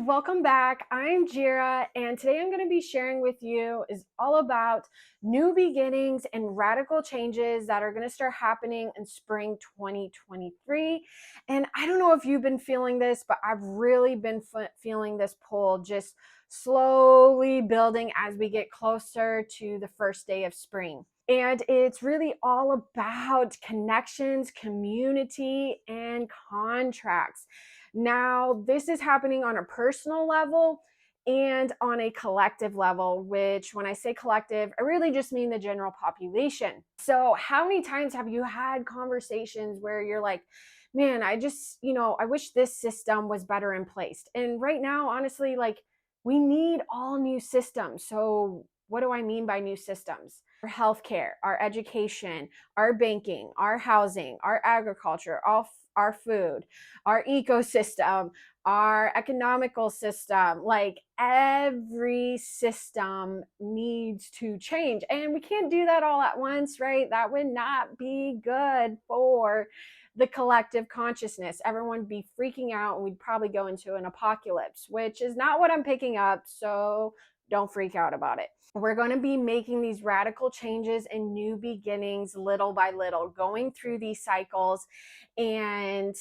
welcome back. I'm Jira, and today I'm going to be sharing with you is all about new beginnings and radical changes that are going to start happening in spring 2023. And I don't know if you've been feeling this, but I've really been feeling this pull just slowly building as we get closer to the first day of spring. And it's really all about connections, community, and contracts. Now, this is happening on a personal level and on a collective level, which when I say collective, I really just mean the general population. So, how many times have you had conversations where you're like, man, I wish this system was better in place. And right now, honestly, like we need all new systems. So, what do I mean by new systems? Our healthcare, our education, our banking, our housing, our agriculture, all our food, our ecosystem, our economical system, like every system needs to change. And we can't do that all at once, right? That would not be good for the collective consciousness. Everyone would be freaking out and we'd probably go into an apocalypse, which is not what I'm picking up. So don't freak out about it. We're going to be making these radical changes and new beginnings little by little, going through these cycles. And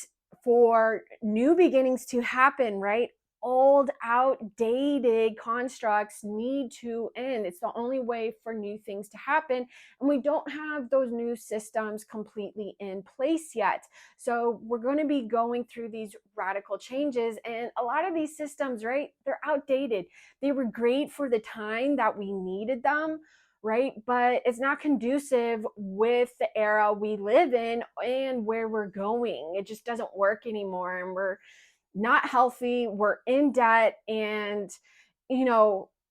for new beginnings to happen, right? Old, outdated constructs need to end. It's the only way for new things to happen. And we don't have those new systems completely in place yet. So we're going to be going through these radical changes. And a lot of these systems, right, they're outdated. They were great for the time that we needed them, right? But it's not conducive with the era we live in and where we're going. It just doesn't work anymore. And we're not healthy. We're in debt. And,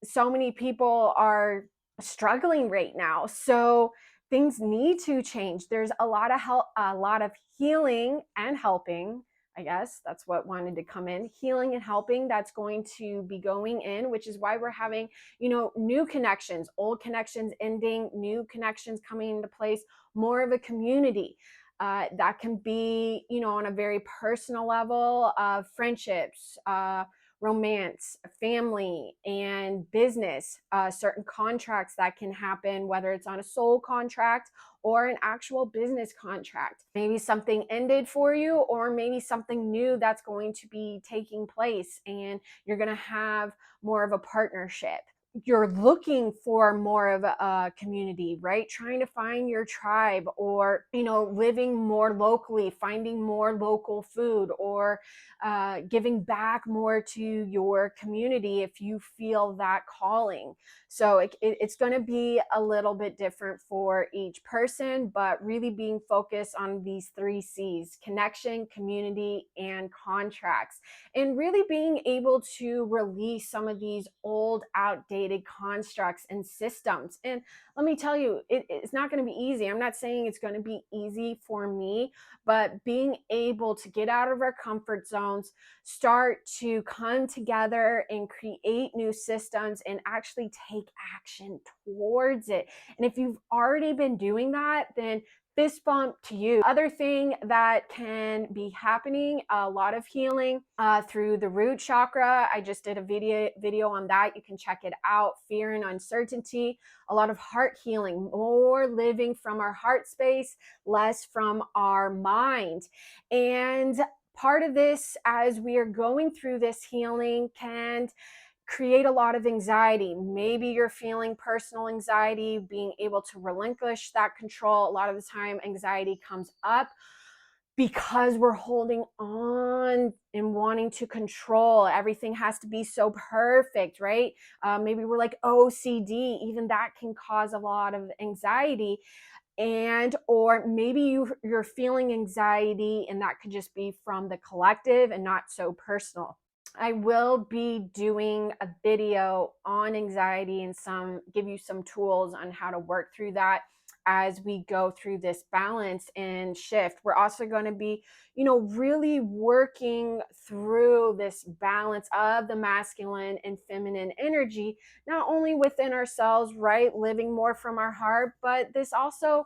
so many people are struggling right now. So things need to change. There's a lot of help, a lot of healing and helping. I guess that's what wanted to come in, healing and helping that's going to be going in, which is why we're having, new connections, old connections ending, new connections coming into place, more of a community. That can be, on a very personal level of friendships, romance, family, and business, certain contracts that can happen, whether it's on a soul contract or an actual business contract. Maybe something ended for you, or maybe something new that's going to be taking place, and you're going to have more of a partnership. You're looking for more of a community, right? Trying to find your tribe, or living more locally, finding more local food, or giving back more to your community if you feel that calling. So it's going to be a little bit different for each person, but really being focused on these 3 C's: connection, community, and contracts, and really being able to release some of these old, outdated constructs and systems. And let me tell you, it's not going to be easy. I'm not saying it's going to be easy for me, but being able to get out of our comfort zones, start to come together and create new systems and actually take action towards it. And if you've already been doing that, then fist bump to you. Other thing that can be happening, a lot of healing through the root chakra. I just did a video on that. You can check it out. Fear and uncertainty. A lot of heart healing, more living from our heart space, less from our mind. And part of this, as we are going through this healing, can create a lot of anxiety. Maybe you're feeling personal anxiety, being able to relinquish that control. A lot of the time, anxiety comes up because we're holding on and wanting to control. Everything has to be so perfect, right? Maybe we're like OCD. Even that can cause a lot of anxiety. And or maybe you're feeling anxiety, and that could just be from the collective and not so personal. I will be doing a video on anxiety and give you some tools on how to work through that as we go through this balance and shift. We're also going to be, really working through this balance of the masculine and feminine energy, not only within ourselves, right? Living more from our heart, but this also,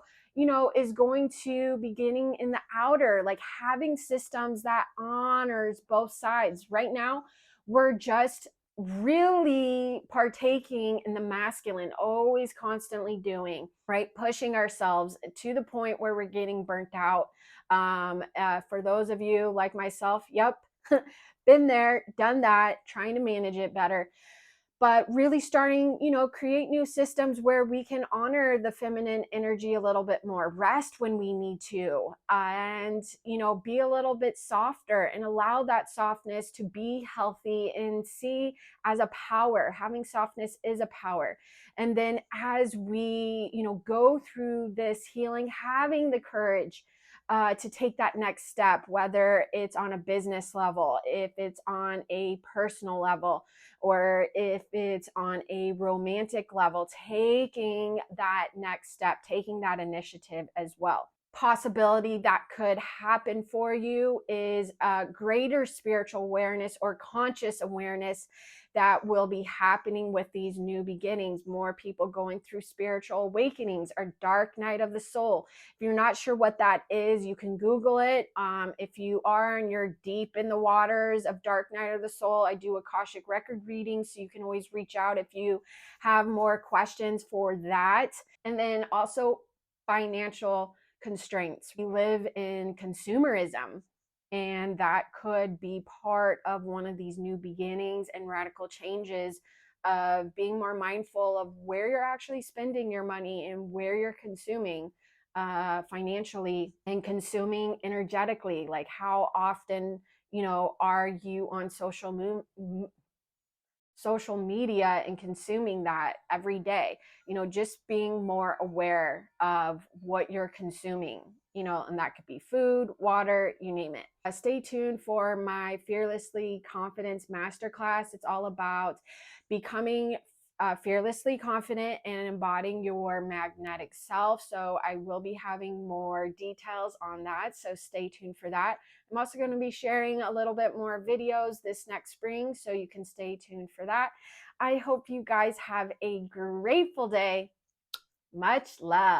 is going to beginning in the outer, like having systems that honors both sides. Right now, we're just really partaking in the masculine, always constantly doing, right? Pushing ourselves to the point where we're getting burnt out. For those of you like myself, yep, been there, done that, trying to manage it better, but really starting, create new systems where we can honor the feminine energy a little bit more, rest when we need to, and, be a little bit softer and allow that softness to be healthy and see as a power. Having softness is a power. And then as we, go through this healing, having the courage to take that next step, whether it's on a business level, if it's on a personal level, or if it's on a romantic level, taking that next step, taking that initiative as well. Possibility that could happen for you is a greater spiritual awareness or conscious awareness that will be happening with these new beginnings. More people going through spiritual awakenings or dark night of the soul. If you're not sure what that is, you can Google it. If you are and you're deep in the waters of dark night of the soul, I do Akashic record readings, so you can always reach out if you have more questions for that. And then also financial constraints. We live in consumerism, and that could be part of one of these new beginnings and radical changes of being more mindful of where you're actually spending your money and where you're consuming financially and consuming energetically. Like, how often, are you on social media and consuming that every day? Just being more aware of what you're consuming, and that could be food, water, you name it. Stay tuned for my Fearlessly Confidence Masterclass. It's all about becoming fearlessly confident and embodying your magnetic self. So I will be having more details on that. So stay tuned for that. I'm also going to be sharing a little bit more videos this next spring, so you can stay tuned for that. I hope you guys have a grateful day. Much love.